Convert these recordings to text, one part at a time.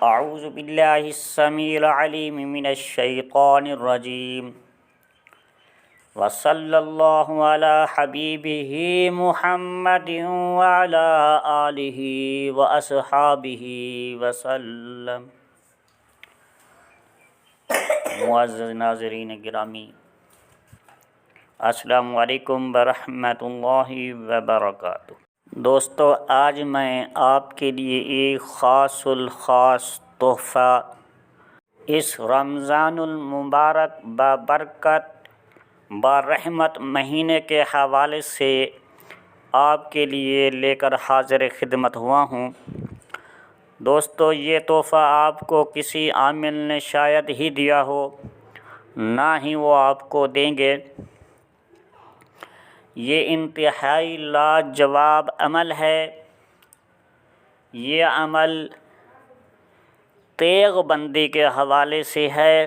اعوذ باللہ السمیع العلیم من الشیطان الرجیم وصلی اللہ علی حبیبہ محمد وعلی آلہ واصحابہ وسلم۔ معزز ناظرین گرامی، السلام علیکم ورحمۃ اللہ وبرکاتہ۔ دوستو، آج میں آپ کے لیے ایک خاص الخاص تحفہ اس رمضان المبارک بابرکت برحمت مہینے کے حوالے سے آپ کے لیے لے کر حاضر خدمت ہوا ہوں۔ دوستو، یہ تحفہ آپ کو کسی عامل نے شاید ہی دیا ہو، نہ ہی وہ آپ کو دیں گے۔ یہ انتہائی لاجواب عمل ہے۔ یہ عمل تیغ بندی کے حوالے سے ہے۔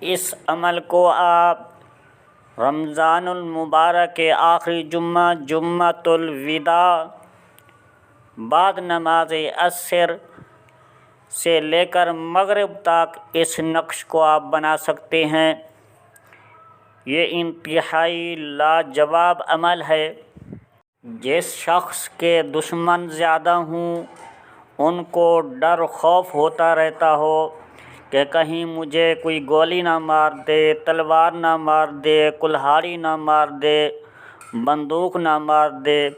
اس عمل کو آپ رمضان المبارک کے آخری جمعہ، جمعۃ الوداع، بعد نماز عصر سے لے کر مغرب تک اس نقش کو آپ بنا سکتے ہیں۔ یہ انتہائی لاجواب عمل ہے۔ جس شخص کے دشمن زیادہ ہوں، ان کو ڈر خوف ہوتا رہتا ہو کہ کہیں مجھے کوئی گولی نہ مار دے، تلوار نہ مار دے، کلہاڑی نہ مار دے، بندوق نہ مار دے،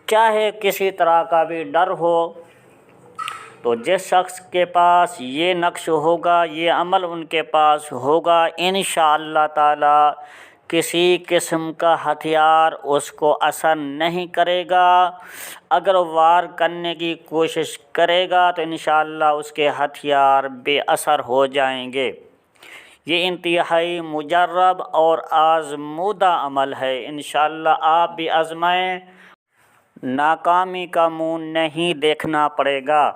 چاہے کسی طرح کا بھی ڈر ہو، تو جس شخص کے پاس یہ نقش ہوگا، یہ عمل ان کے پاس ہوگا، انشاءاللہ تعالی کسی قسم کا ہتھیار اس کو اثر نہیں کرے گا۔ اگر وار کرنے کی کوشش کرے گا تو انشاءاللہ اس کے ہتھیار بے اثر ہو جائیں گے۔ یہ انتہائی مجرب اور آزمودہ عمل ہے۔ انشاءاللہ آپ بھی آزمائیں، ناکامی کا منہ نہیں دیکھنا پڑے گا۔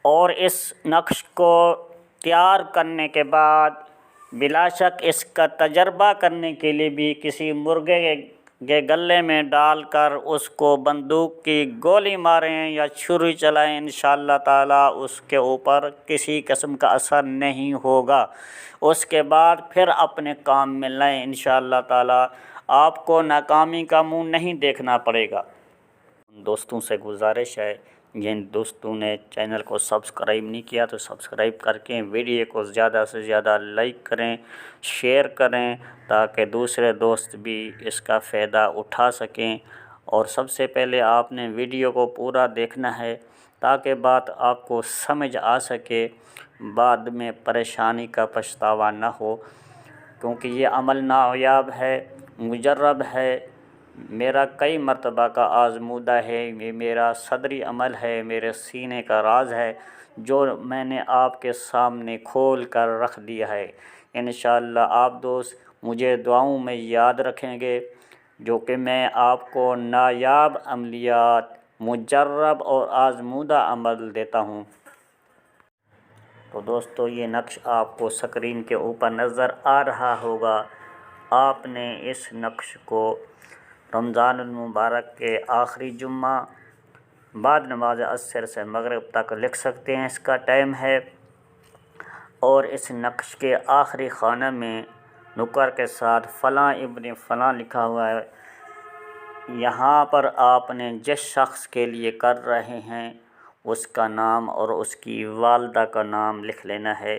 اور اس نقش کو تیار کرنے کے بعد بلا شک اس کا تجربہ کرنے کے لیے بھی کسی مرغے کے گلے میں ڈال کر اس کو بندوق کی گولی ماریں یا چھری چلائیں، انشاءاللہ تعالی اس کے اوپر کسی قسم کا اثر نہیں ہوگا۔ اس کے بعد پھر اپنے کام میں لائیں، انشاءاللہ تعالی آپ کو ناکامی کا منہ نہیں دیکھنا پڑے گا۔ دوستوں سے گزارش ہے، جن دوستوں نے چینل کو سبسکرائب نہیں کیا تو سبسکرائب کر کے ویڈیو کو زیادہ سے زیادہ لائک کریں، شیئر کریں، تاکہ دوسرے دوست بھی اس کا فائدہ اٹھا سکیں۔ اور سب سے پہلے آپ نے ویڈیو کو پورا دیکھنا ہے تاکہ بات آپ کو سمجھ آ سکے، بعد میں پریشانی کا پچھتاوا نہ ہو، کیونکہ یہ عمل نایاب ہے، مجرب ہے، میرا کئی مرتبہ کا آزمودہ ہے، یہ میرا صدری عمل ہے، میرے سینے کا راز ہے، جو میں نے آپ کے سامنے کھول کر رکھ دیا ہے۔ انشاءاللہ آپ دوست مجھے دعاؤں میں یاد رکھیں گے، جو کہ میں آپ کو نایاب عملیات، مجرب اور آزمودہ عمل دیتا ہوں۔ تو دوستو، یہ نقش آپ کو سکرین کے اوپر نظر آ رہا ہوگا۔ آپ نے اس نقش کو رمضان المبارک کے آخری جمعہ، بعد نماز عصر سے مغرب تک لکھ سکتے ہیں، اس کا ٹائم ہے۔ اور اس نقش کے آخری خانہ میں نکر کے ساتھ فلاں ابن فلاں لکھا ہوا ہے۔ یہاں پر آپ نے جس شخص کے لیے کر رہے ہیں اس کا نام اور اس کی والدہ کا نام لکھ لینا ہے۔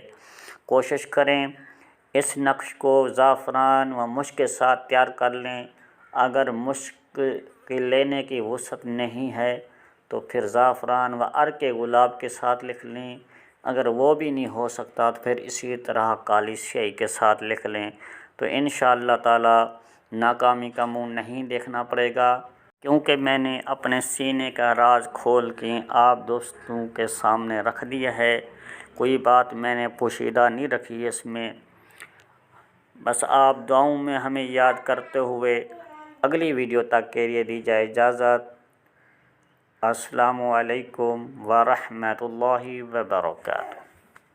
کوشش کریں اس نقش کو زعفران و مشک کے ساتھ تیار کر لیں۔ اگر مشک کے لینے کی وسعت نہیں ہے تو پھر زعفران و عرق گلاب کے ساتھ لکھ لیں۔ اگر وہ بھی نہیں ہو سکتا تو پھر اسی طرح کالی سیاہی کے ساتھ لکھ لیں، تو انشاءاللہ تعالی ناکامی کا منہ نہیں دیکھنا پڑے گا، کیونکہ میں نے اپنے سینے کا راز کھول کے آپ دوستوں کے سامنے رکھ دیا ہے۔ کوئی بات میں نے پوشیدہ نہیں رکھی اس میں۔ بس آپ دعاؤں میں ہمیں یاد کرتے ہوئے اگلی ویڈیو تک کے لیے دیجیے اجازت۔ السلام علیکم ورحمۃ اللہ وبرکاتہ۔